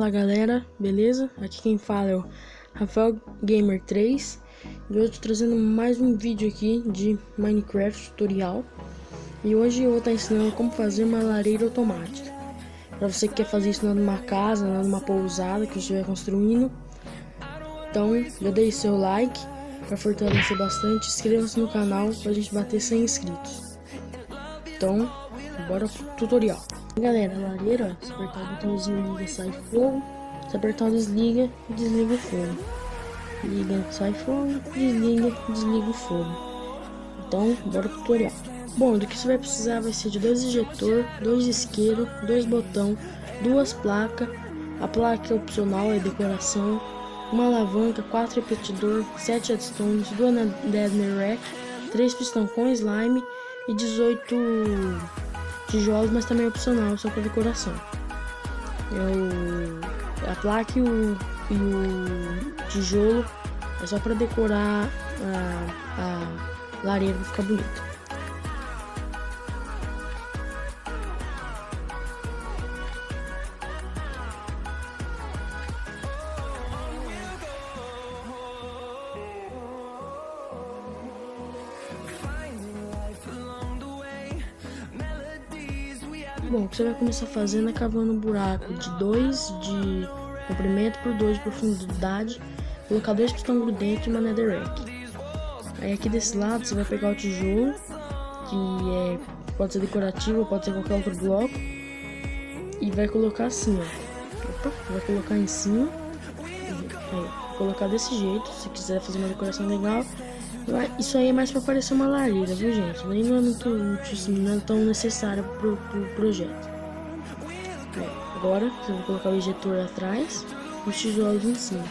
Fala galera, beleza? Aqui quem fala é o Rafael Gamer 3 e hoje eu tô trazendo mais um vídeo aqui de Minecraft tutorial. E hoje eu vou estar ensinando como fazer uma lareira automática. Para você que quer fazer isso numa casa, numa pousada que você estiver construindo. Então já deixe seu like para fortalecer bastante, inscreva-se no canal pra gente bater 100 inscritos. Então, bora pro tutorial. Galera, a lareira, se apertar o botãozinho liga, sai fogo. Se apertar o desliga o fogo. Liga, sai fogo, desliga o fogo. Então, bora pro tutorial. Bom, do que você vai precisar vai ser de 2 injetor, 2 isqueiros, 2 botão, 2 placas. A placa é opcional, é decoração. Uma alavanca, 4 repetidor, 7 redstones, 2 netherrack, 3 pistão com slime e 18 tijolos, mas também é opcional, só para decoração. A placa e o tijolo é só para decorar a lareira para ficar bonita. Bom, o que você vai começar fazendo é cavando um buraco de 2 de comprimento por 2 de profundidade, colocar 2 pistões grudentes e uma netherrack. Aí aqui desse lado você vai pegar o tijolo, que pode ser decorativo ou pode ser qualquer outro bloco, e vai colocar assim, ó. Opa, vai colocar em cima, aí, colocar desse jeito. Se quiser fazer uma decoração legal, isso aí é mais para parecer uma lareira, viu gente? Nem não é muito útil, não é tão necessário pro projeto. Agora você vai colocar o injetor atrás e os tijolos em cima.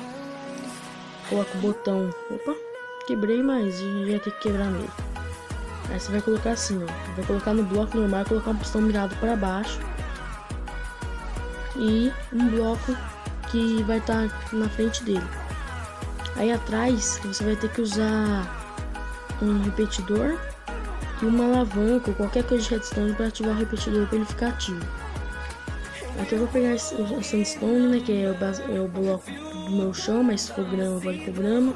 Coloca o botão. Opa, quebrei, mas já ia ter que quebrar mesmo. Aí você vai colocar assim, ó. Vai colocar no bloco normal, colocar um pistão mirado para baixo. E um bloco que vai estar na frente dele. Aí atrás você vai ter que usar um repetidor e uma alavanca ou qualquer coisa de redstone para ativar o repetidor para ele ficar ativo. Aqui eu vou pegar a sandstone, né, que é o bloco do meu chão, mas se for grama, pode pôr grama.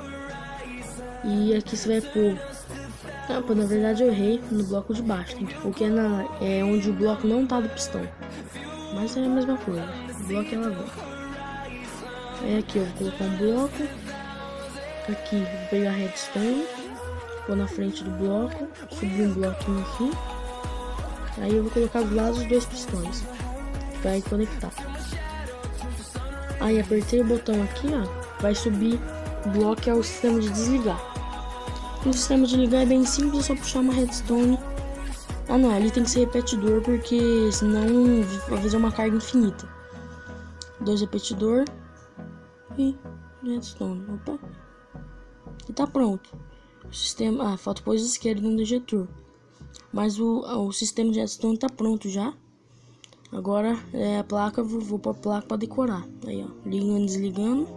E aqui você vai pôr... na verdade eu errei no bloco de baixo, tem que pôr que é onde o bloco não tá do pistão. Mas é a mesma coisa, o bloco é a alavanca. Aí aqui eu vou colocar um bloco. Aqui vou pegar a redstone, pôr na frente do bloco, subir um bloquinho aqui. Aí eu vou colocar do lado os 2 pistões, vai conectar. Aí apertei o botão aqui, ó, vai subir o bloco, que é o sistema de desligar. E o sistema de ligar é bem simples, é só puxar uma redstone. Ah não, ali tem que ser repetidor, porque senão vai fazer uma carga infinita. 2 repetidor e redstone, opa. E tá pronto. O sistema, falta pôr os isqueiros no injetor. Mas o sistema de redstone tá pronto já. Agora a placa, vou pôr a placa para decorar. Aí ó, ligando, desligando.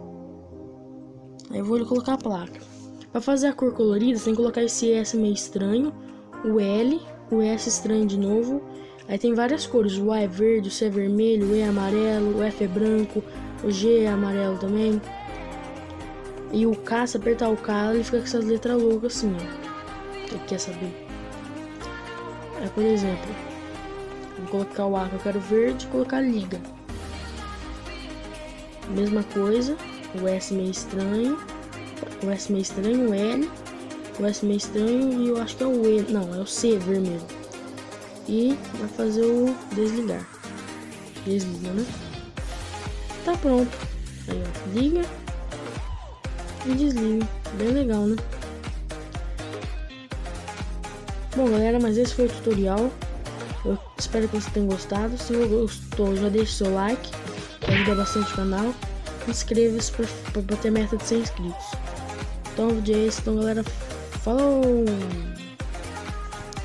Aí eu vou colocar a placa. Para fazer a cor colorida, você tem que colocar esse S meio estranho, o L, o S estranho de novo. Aí tem várias cores, o A é verde, o C é vermelho, o E é amarelo, o F é branco, o G é amarelo também. E o K, se apertar o K, ele fica com essas letras loucas assim, ó. Você quer saber? Aí, por exemplo, vou colocar o A que eu quero verde e colocar liga. Mesma coisa, o S meio estranho, o S meio estranho, o L, o S meio estranho e eu acho que é o E, não, é o C vermelho. E vai fazer o desligar. Desliga, né? Tá pronto. Aí, ó, liga e desliga, bem legal, né? Bom galera, mas esse foi o tutorial. Eu espero que você tenha gostado. Se você gostou, já deixe seu like, que ajuda bastante o canal. Inscreva-se para bater a meta de 100 inscritos. Então o vídeo é esse, então galera, falou!